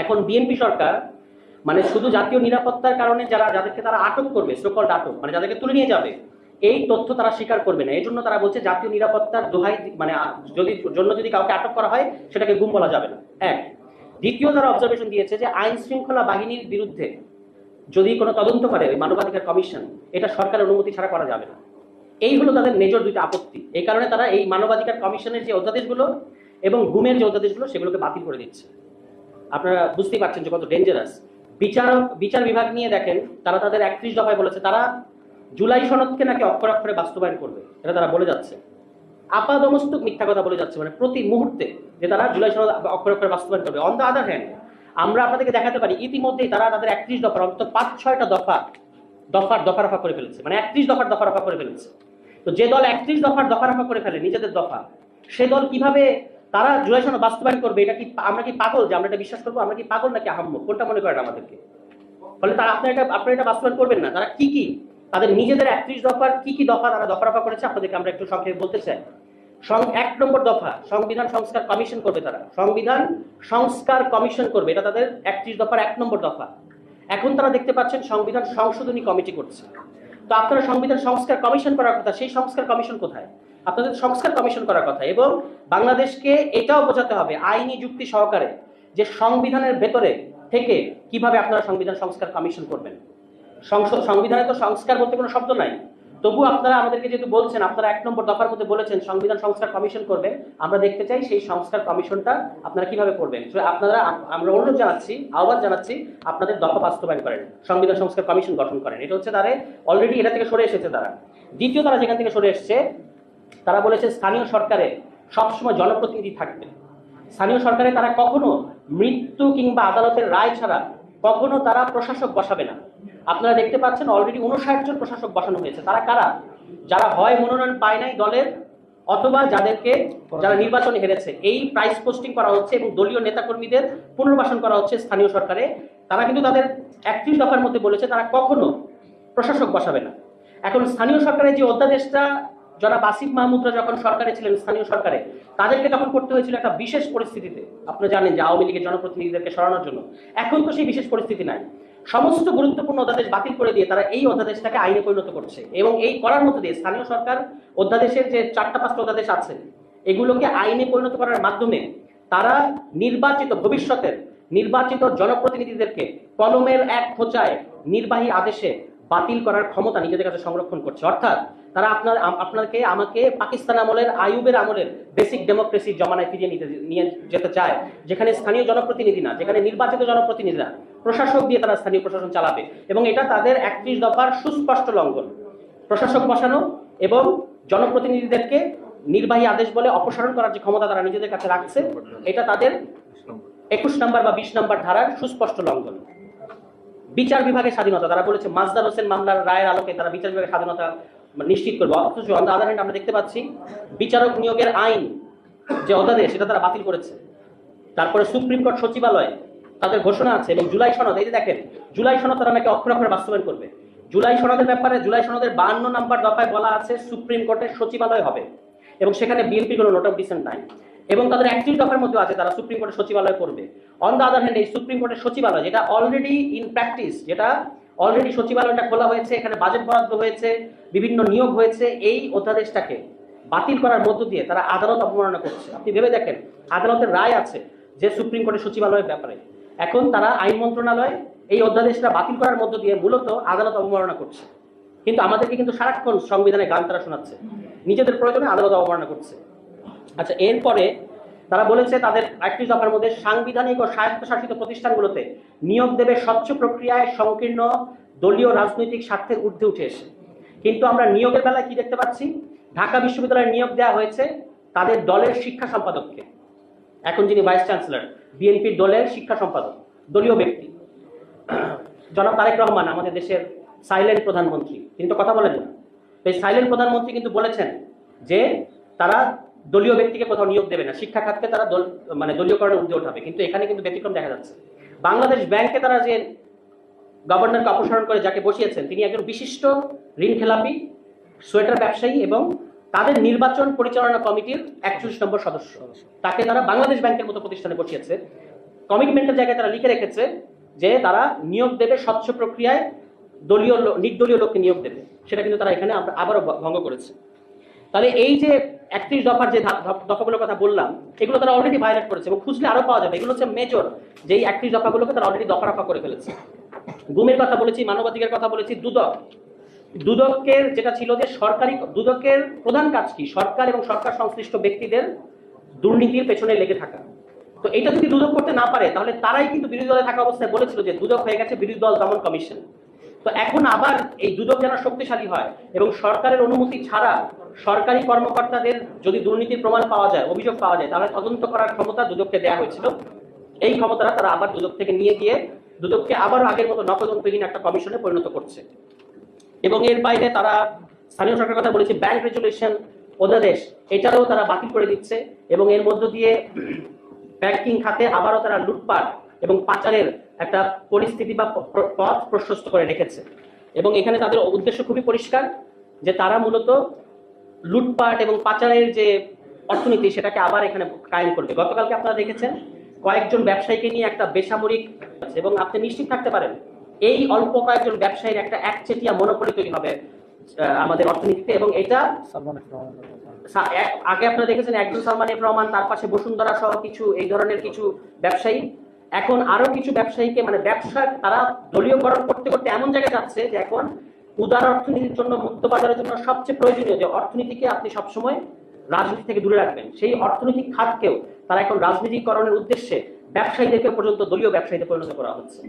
এখন বিএনপি সরকার মানে শুধু জাতীয় নিরাপত্তার কারণে যাদেরকে তারা আটক করবে, সোকল্ড আটক, মানে যাদেরকে তুলে নিয়ে যাবে, এই তথ্য তারা স্বীকার করবে না। এই জন্য তারা বলছে জাতীয় নিরাপত্তার দোহাই, মানে যদি কাউকে আটক করা হয় সেটাকে গুম বলা যাবে না। এক। দ্বিতীয় তারা অবজারভেশন দিয়েছে যে আইন শৃঙ্খলা বাহিনীর বিরুদ্ধে যদি কোনো তদন্ত করে ওই মানবাধিকার কমিশন, এটা সরকারের অনুমতি ছাড়া করা যাবে না। এই হলো তাদের মেজর দুইটা আপত্তি। এই কারণে তারা এই মানবাধিকার কমিশনের যে অধ্যাদেশগুলো এবং গুমের যে অধ্যাদেশগুলো সেগুলোকে বাতিল করে দিচ্ছে। আপনারা বুঝতেই পারছেন যে কত ডেঞ্জারাস। বিচার বিভাগ নিয়ে দেখেন, তারা তাদের 31 দফায় বলেছে তারা জুলাই সনদকে নাকি অক্ষরে অক্ষরে বাস্তবায়ন করবে, এটা তারা বলে যাচ্ছে। আপাদমস্তক মিথ্যা কথা বলে যাচ্ছে, মানে প্রতি মুহূর্তে যে তারা জুলাই সনদ অক্ষরে অক্ষরে বাস্তবায়ন করবে। অন দ্য আদার হ্যান্ড আমরা আপনাদেরকে দেখাতে পারি ইতিমধ্যেই তারা তাদের 31 দফার অন্তত 5-6টা দফা রফা করে ফেলেছে, মানে 31 দফা রফা করে ফেলেছে। তো যে দল 31 দফা রফা করে ফেলে নিজেদের দফা, সে দল কিভাবে তারা জুলাই সনদ বাস্তবায়ন করবে? এটা কি আমরা কি পাগল যে আমরা এটা বিশ্বাস করবো? আমরা কি পাগল নাকি আহাম্মক? কোনটা মনে করেন আমাদেরকে? ফলে তারা আপনারা এটা বাস্তবায়ন করবেন না। তারা কি তাদের নিজেদের 31 দফার কি দফা তারা দফা রফা করেছে আপনাদেরকে আমরা একটু সংক্ষেপে বলতে চাই। 1 নম্বর দফা, সংবিধান সংস্কার কমিশন করবে। তারা সংবিধান সংস্কার কমিশন করবে, এটা তাদের 31 দফার 1 নম্বর দফা। এখন তারা দেখতে পাচ্ছেন সংবিধান সংশোধনী কমিটি করছে। তো আপনারা সংবিধান সংস্কার কমিশন করার কথা, সেই সংস্কার কমিশন কোথায়? আপনাদের সংস্কার কমিশন করার কথা। এবং বাংলাদেশকে এটাও বোঝাতে হবে আইনি যুক্তি সহকারে যে সংবিধানের ভেতরে থেকে কিভাবে আপনারা সংবিধান সংস্কার কমিশন করবেন। সংবিধানে তো সংস্কার বলতে কোনো শব্দ নাই, তবু আপনারা আমাদেরকে যেহেতু বলছেন, আপনারা 1 নম্বর দফার মধ্যে বলেছেন সংবিধান সংস্কার কমিশন করবেন, আমরা দেখতে চাই সেই সংস্কার কমিশনটা আপনারা কিভাবে করবেন। আপনারা, আমরা অনুরোধ জানাচ্ছি, আহ্বান জানাচ্ছি, আপনাদের দফা বাস্তবায়ন করেন, সংবিধান সংস্কার কমিশন গঠন করেন। এটা হচ্ছে তারা অলরেডি এটা থেকে সরে এসেছে। তারা দ্বিতীয়, তারা যেখান থেকে সরে এসছে, তারা বলেছে স্থানীয় সরকারে সবসময় জনপ্রতিনিধি থাকবে। স্থানীয় সরকারে তারা কখনো মৃত্যু কিংবা আদালতের রায় ছাড়া কখনো তারা প্রশাসক বসাবে না। আপনারা দেখতে পাচ্ছেন অলরেডি 59 জন প্রশাসক বসানো হয়েছে। তারা কারা? যারা হয় মনোনয়ন পায় নাই দলের, অথবা যারা নির্বাচনে হেরেছে। এই প্রাইস পোস্টিং করা হচ্ছে এবং দলীয় নেতাকর্মীদের পুনর্বাসন করা হচ্ছে স্থানীয় সরকারে। তারা কিন্তু তাদের 31 দফার মধ্যে বলেছে তারা কখনো প্রশাসক বসাবে না। এখন স্থানীয় সরকারের যে অধ্যাদেশটা জনাব আসিফ মাহমুদরা যখন সরকারে ছিলেন, স্থানীয় সরকারে তাদেরকে তখন করতে হয়েছিল একটা বিশেষ পরিস্থিতিতে। আপনারা জানেন যে আওয়ামী লীগের জনপ্রতিনিধিদেরকে সরানোর জন্য। এখন তো সেই বিশেষ পরিস্থিতি নাই। সমস্ত গুরুত্বপূর্ণ অধ্যাদেশ বাতিল করে দিয়ে তারা এই অধ্যাদেশটাকে আইনে পরিণত করছে এবং এই করার মধ্যে দিয়ে স্থানীয় সরকার অধ্যাদেশের যে 4-5টা অধ্যাদেশ আছে এগুলোকে আইনে পরিণত করার মাধ্যমে তারা ভবিষ্যতের নির্বাচিত জনপ্রতিনিধিদেরকে কলমের এক খোঁচায় নির্বাহী আদেশে বাতিল করার ক্ষমতা নিজেদের কাছে সংরক্ষণ করছে। অর্থাৎ তারা আমাকে পাকিস্তান আমলের, আইয়ুবের আমলের বেসিক ডেমোক্রেসির জমানায় ফিরিয়ে নিয়ে যেতে চায়, যেখানে স্থানীয় জনপ্রতিনিধি না, যেখানে নির্বাচিত জনপ্রতিনিধি না, প্রশাসক দিয়ে তারা স্থানীয় প্রশাসন চালাবে। এবং এটা তাদের 31 দফার সুস্পষ্ট লঙ্ঘন। প্রশাসক বসানো এবং জনপ্রতিনিধিদেরকে নির্বাহী আদেশ বলে অপসারণ করার যে ক্ষমতা তারা নিজেদের কাছে রাখছে, এটা তাদের 21 নম্বর বা 20 নম্বর ধারার সুস্পষ্ট লঙ্ঘন। বিচার বিভাগের স্বাধীনতা, তারা বলেছে মাজদার হোসেন মামলার রায়ের আলোকে তারা বিচার বিভাগের স্বাধীনতা নিশ্চিত করবে। অথচ অন দ্য আদার হ্যান্ড আমরা দেখতে পাচ্ছি বিচারক নিয়োগের আইন যে অধ্যাদেশ সেটা তারা বাতিল করেছে। তারপরে সুপ্রিম কোর্ট সচিবালয় তাদের ঘোষণা আছে এবং জুলাই সনদ, এই যে দেখেন জুলাই সনদ তারা নাকি অক্ষরে অক্ষরে বাস্তবায়ন করবে। জুলাই সনদের ব্যাপারে জুলাই সনদের 52 নম্বর দফায় বলা আছে সুপ্রিম কোর্টের সচিবালয় হবে এবং সেখানে বিএনপি কোনো নোট অফ ডিসেন্ট নাই। এবং তাদের 31 দফার মধ্যে আছে তারা সুপ্রিম কোর্টের সচিবালয় করবে। অন দ্য আদার হ্যান্ড এই সুপ্রিম কোর্টের সচিবালয় যেটা অলরেডি ইন প্র্যাকটিস, যেটা অলরেডি সচিবালয়টা খোলা হয়েছে, এখানে বাজেট বরাদ্দ হয়েছে, বিভিন্ন নিয়োগ হয়েছে, এই অধ্যাদেশটাকে বাতিল করার মধ্য দিয়ে তারা আদালত অবমাননা করছে। আপনি ভেবে দেখেন, আদালতের রায় আছে যে সুপ্রিম কোর্টের সচিবালয়ের ব্যাপারে, এখন তারা আইন মন্ত্রণালয় এই অধ্যাদেশটা বাতিল করার মধ্য দিয়ে মূলত আদালত অবমাননা করছে। কিন্তু আমাদেরকে কিন্তু সারাক্ষণ সংবিধানে গান তারা শোনাচ্ছে, নিজেদের প্রয়োজনে আদালত অবমাননা করছে। আচ্ছা, এরপরে তারা বলেছে তাদের 31 দফার মধ্যে সাংবিধানিক ও স্বায়ত্তশাসিত প্রতিষ্ঠানগুলোতে নিয়োগ দেবে স্বচ্ছ প্রক্রিয়ায় সংকীর্ণ দলীয় রাজনৈতিক স্বার্থের ঊর্ধ্বে উঠে এসে। কিন্তু আমরা নিয়োগের বেলায় কি দেখতে পাচ্ছি? ঢাকা বিশ্ববিদ্যালয়ের নিয়োগ দেওয়া হয়েছে তাদের দলের শিক্ষা সম্পাদককে। এখন যিনি ভাইস চ্যান্সেলর, বিএনপির দলের শিক্ষা সম্পাদক, দলীয় ব্যক্তি জনাব তারেক রহমান, আমাদের দেশের সাইলেন্ট প্রধানমন্ত্রী, তিনি তো কথা বলেন না। এই সাইলেন্ট প্রধানমন্ত্রী কিন্তু বলেছেন যে তারা দলীয় ব্যক্তিকে কোথাও নিয়োগ দেবে না, শিক্ষা খাতকে তারা দলীয়করণের ঊর্ধ্বে উঠাবে। কিন্তু এখানে কিন্তু ব্যতিক্রম দেখা যাচ্ছে। বাংলাদেশ ব্যাংকে তারা যে গভর্নরকে অপসারণ করে যাকে বসিয়েছেন, তিনি একজন বিশিষ্ট ঋণ খেলাপি, সোয়েটার ব্যবসায়ী এবং তাদের নির্বাচন পরিচালনা কমিটির 41 নম্বর সদস্য। তাকে তারা বাংলাদেশ ব্যাংকের মতো প্রতিষ্ঠানে বসিয়েছে। কমিটমেন্টের জায়গায় তারা লিখে রেখেছে যে তারা নিয়োগ দেবে স্বচ্ছ প্রক্রিয়ায়, নির্দলীয় লোককে নিয়োগ দেবে, সেটা কিন্তু তারা এখানে আবারও ভঙ্গ করেছে। তাহলে এই যে 31 দফার যে দফাগুলোর কথা বললাম, এগুলো তারা অলরেডি ভায়োলেট করেছে এবং খুঁজলে আরো পাওয়া যাবে। এগুলো হচ্ছে মেজর, যেই 31 দফাগুলোকে তারা অলরেডি দফা রফা করে ফেলেছে। গুমের কথা বলেছি, মানবাধিকার কথা বলেছি, দুদকের যেটা ছিল যে দুদকের প্রধান কাজ কি, সরকার এবং সরকার সংশ্লিষ্ট ব্যক্তিদের দুর্নীতির পেছনে লেগে থাকা। তো এটা যদি দুদক করতে না পারে, তাহলে তারাই কিন্তু বিরোধী দলে থাকা অবস্থায় বলেছিল যে দুদক হয়ে গেছে বিরোধী দল দমন কমিশন। তো এখন আবার এই দুদক যেন শক্তিশালী হয় এবং সরকারের অনুমতি ছাড়া সরকারি কর্মকর্তাদের যদি দুর্নীতির প্রমাণ পাওয়া যায়, অভিযোগ পাওয়া যায়, তাহলে তদন্ত করার ক্ষমতা দুদককে দেওয়া হয়েছিল। এই ক্ষমতাটা তারা আবার দুদক থেকে নিয়ে গিয়ে দুদককে আবারও আগের মতো নতদন্তহীন একটা কমিশনে পরিণত করছে। এবং এর বাইরে তারা স্থানীয় সরকারের কথা বলেছে, ব্যাংক রেজুলেশন অধ্যাদেশ এটাও তারা বাতিল করে দিচ্ছে এবং এর মধ্য দিয়ে ব্যাংকিং খাতে আবারও তারা লুটপাট এবং পাচারের একটা পরিস্থিতি বা পথ প্রশস্ত করে রেখেছে। এবং এখানে তাদের উদ্দেশ্য খুবই পরিষ্কার, যে তারা মূলত লুটপাট এবং পাচারের যে অর্থনীতি সেটাকে আবার এখানে কায়েম করবে। গতকালকে আপনারা দেখেছেন কয়েকজন ব্যবসায়ীকে নিয়ে একটা বেসামরিক, এবং আপনি নিশ্চিত থাকতে পারেন এই অল্প কয়েকজন ব্যবসায়ীর একটা একচেটিয়া মনোপলি তৈরি হবে আমাদের অর্থনীতিতে। এবং এটা আগে আপনারা দেখেছেন একজন সালমান এফ রহমান, তার পাশে বসুন্ধরা সহ কিছু এই ধরনের কিছু ব্যবসায়ী, এখন আরো কিছু ব্যবসায়ীকে মানে ব্যবসা তারা দলীয়করণ করতে করতে এমন জায়গায় যাচ্ছে যে এখন উদার অর্থনীতির জন্য, মুক্ত বাজারের জন্য সবচেয়ে প্রয়োজনীয় যে অর্থনীতিকে আপনি সবসময় রাজনীতি থেকে দূরে রাখবেন, সেই অর্থনৈতিক খাতকেও তারা এখন রাজনীতিকরণের উদ্দেশ্যে ব্যবসায়ীদেরকে পর্যন্ত দলীয় ব্যবসায়ীতে পরিণত করা হচ্ছে।